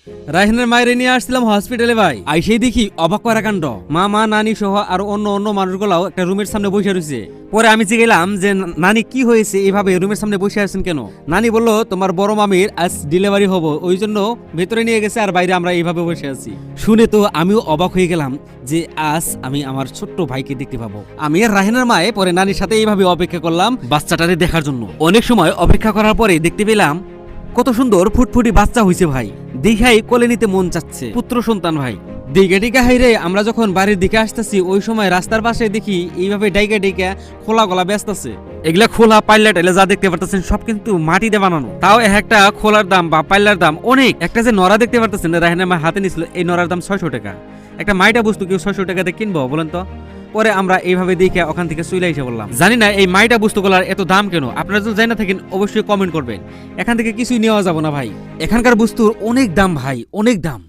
রায়হানের মায়ের নিয়ে আসছিলাম হসপিটালে ভাই, আইসেই দেখি অবাক করা কাণ্ড। মা নানি সহ আর অন্য মানুষগুলাও একটা রুমের সামনে বসে রয়েছে। পরে আমি জিজ্ঞেলাম যে নানি কি হয়েছে, এইভাবে রুমের সামনে বসে আছেন কেন? নানি বলল তোমার বড় মামির আজ ডেলিভারি হবো, ওই জন্য ভেতরে নিয়ে গেছে আর বাইরে আমরা এইভাবে বসে আছি। শুনে তো আমিও অবাক হয়ে গেলাম যে আজ আমি আমার ছোট্ট ভাইকে দেখতে পাবো। আমি আর রায়হানের মায়ে পরে নানির সাথে এইভাবে অপেক্ষা করলাম বাচ্চাটারে দেখার জন্য। অনেক সময় অপেক্ষা করার পরে দেখতে পেলাম কত সুন্দর ফুটফুটি বাচ্চা হয়েছে ভাই, দেখাই কোলে নিতে মন চাচ্ছে, পুত্র সন্তান ভাই। দিকে টিকা হাইরে আমরা যখন বাড়ির দিকে আসতেছি ওই সময় রাস্তার পাশে দেখি এইভাবে ডাইকা ডাইকা খোলা গলা ব্যস্ত আছে। এগুলা খোলা পাল্লা টাইলে যা দেখতে পারতেছেন সব কিন্তু মাটিতে বানানো, তাও একটা খোলার দাম বা পাল্লার দাম অনেক। একটা যে নড়া দেখতে পারতেছেন রায়হান আমার হাতে নিছিল, এই নড়ার দাম 600 টাকা। একটা মাইটা বস্তু কেউ 600 টাকাতে কিনবো বলেন তো? পরে আমরা এইভাবে দেখে ওখান থেকে চলে এসে বললাম, জানি না এই মাইটা বস্তুগুলার এত দাম কেন। আপনারা যদি জানা থাকেন অবশ্যই কমেন্ট করবেন। এখান থেকে কিছুই নেওয়া যাবে না ভাই, এখানকার বস্তুর অনেক দাম ভাই, অনেক দাম।